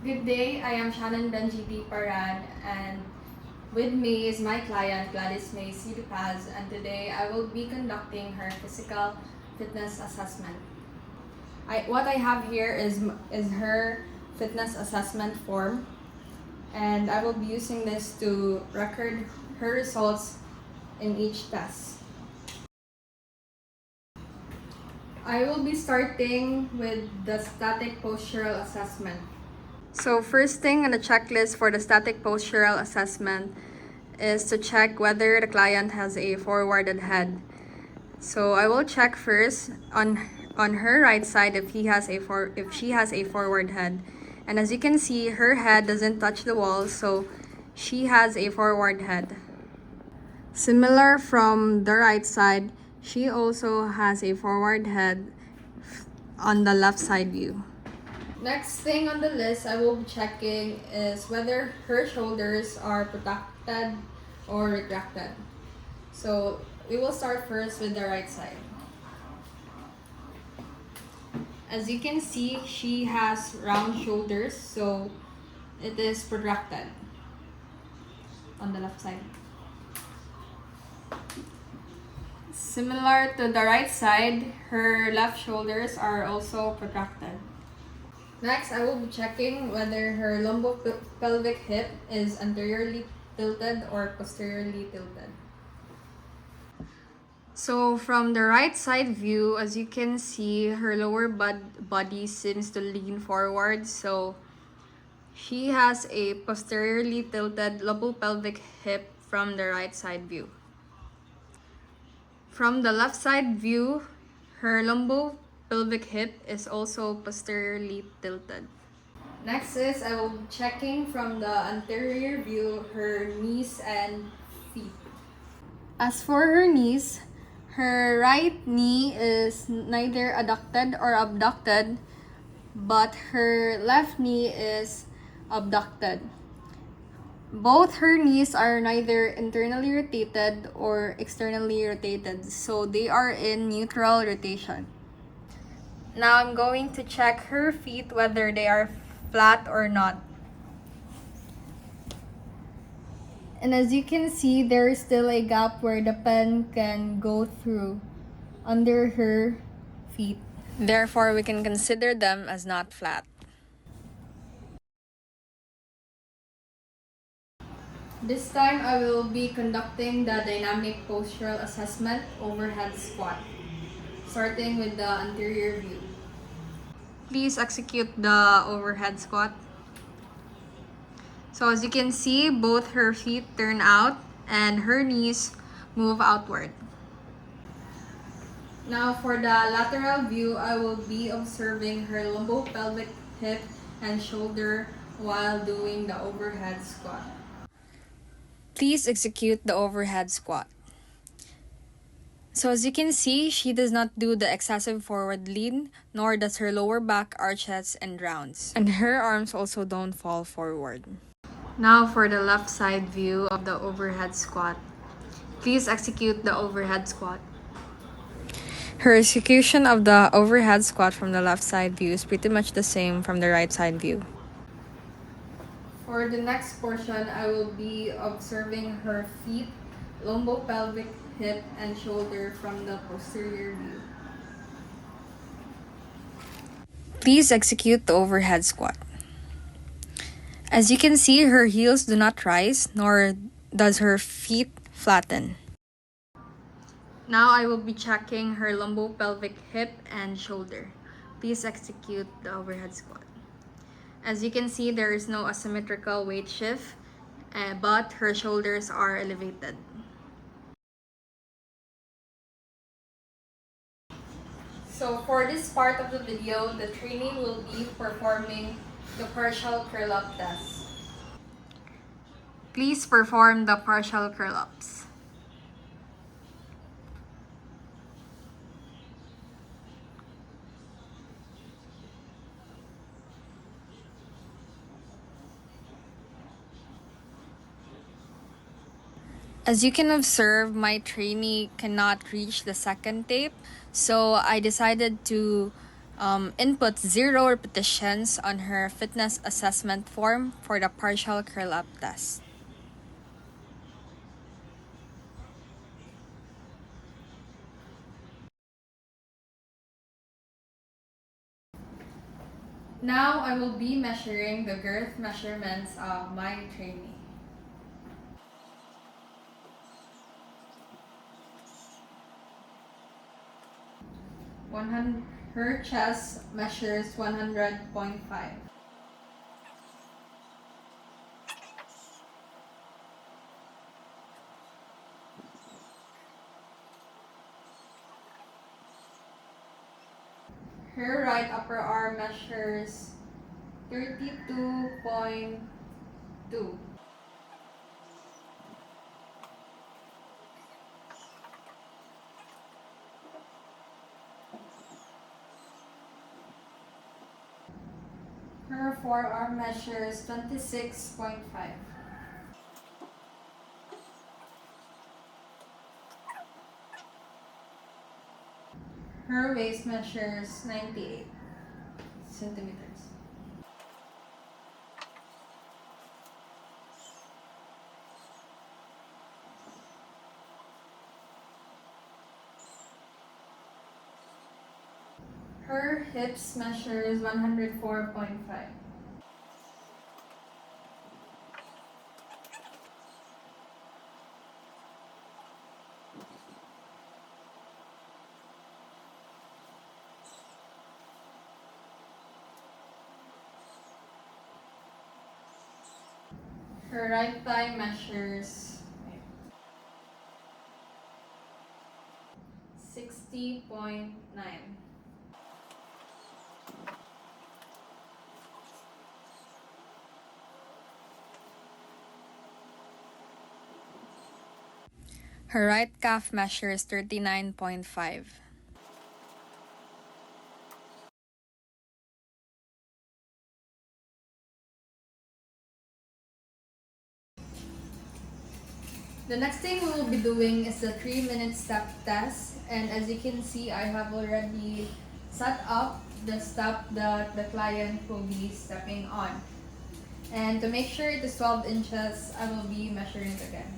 Good day, I am Shannon Benji Paran, and with me is my client Gladys May Paz, and today I will be conducting her physical fitness assessment. What I have here is her fitness assessment form, and I will be using this to record her results in each test. I will be starting with the static postural assessment. So first thing on the checklist for the static postural assessment is to check whether the client has a forwarded head. So I will check first on her right side if she has a forward head. And as you can see, her head doesn't touch the wall, so she has a forward head. Similar from the right side, she also has a forward head on the left side view. Next thing on the list I will be checking is whether her shoulders are protected or retracted. So we will start first with the right side. As you can see, she has round shoulders, so it is protracted on the left side. Similar to the right side, her left shoulders are also protracted. Next, I will be checking whether her lumbopelvic hip is anteriorly tilted or posteriorly tilted. So from the right side view, as you can see, her lower body seems to lean forward. So she has a posteriorly tilted lumbopelvic hip from the right side view. From the left side view, her lumbopelvic hip is also posteriorly tilted. Next is I will be checking from the anterior view her knees and feet. As for her knees, her right knee is neither adducted or abducted, but her left knee is abducted. Both her knees are neither internally rotated or externally rotated, so they are in neutral rotation. Now I'm going to check her feet whether they are flat or not. And as you can see, there is still a gap where the pen can go through under her feet. Therefore, we can consider them as not flat. This time, I will be conducting the dynamic postural assessment overhead squat, starting with the anterior view. Please execute the overhead squat. So as you can see, both her feet turn out and her knees move outward. Now for the lateral view, I will be observing her lumbopelvic hip and shoulder while doing the overhead squat. Please execute the overhead squat. So as you can see, she does not do the excessive forward lean, nor does her lower back arches and rounds. And her arms also don't fall forward. Now for the left side view of the overhead squat. Please execute the overhead squat. Her execution of the overhead squat from the left side view is pretty much the same from the right side view. For the next portion, I will be observing her feet, lumbopelvic hip, and shoulder from the posterior view. Please execute the overhead squat. As you can see, her heels do not rise, nor does her feet flatten. Now I will be checking her lumbopelvic hip and shoulder. Please execute the overhead squat. As you can see, there is no asymmetrical weight shift, but her shoulders are elevated. So for this part of the video, the trainee will be performing the partial curl-up test. Please perform the partial curl-ups. As you can observe, my trainee cannot reach the second tape, so I decided to input 0 repetitions on her fitness assessment form for the partial curl-up test. Now I will be measuring the girth measurements of my trainee. Her chest measures 100.5. Her right upper arm measures 32.2. Her forearm measures 26.5. Her waist measures 98 centimeters. Her hips measures 104.5. Her right thigh measures 60.9. Her right calf measures 39.5. The next thing we will be doing is the 3-minute step test, and as you can see, I have already set up the step that the client will be stepping on. And to make sure it is 12 inches, I will be measuring it again.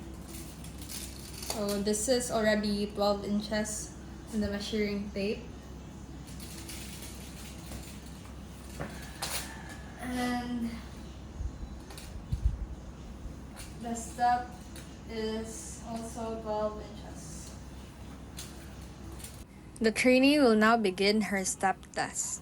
So this is already 12 inches in the measuring tape. And the step is also 12 inches. The trainee will now begin her step test.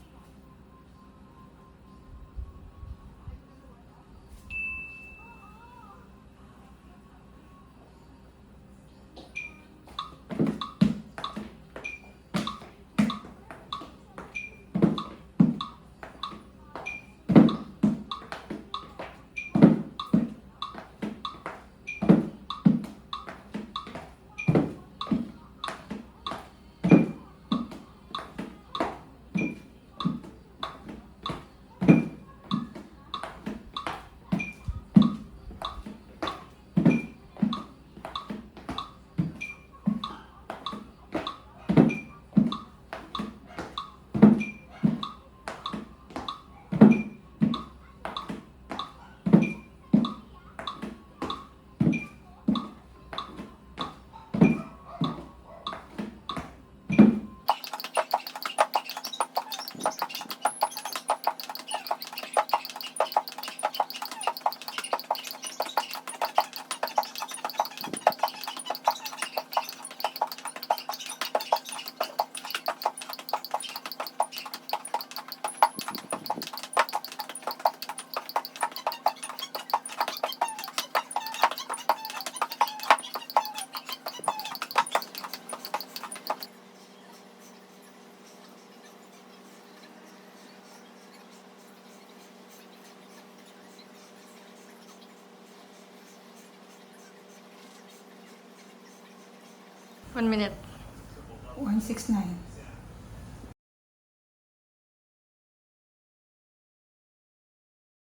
One minute. 169.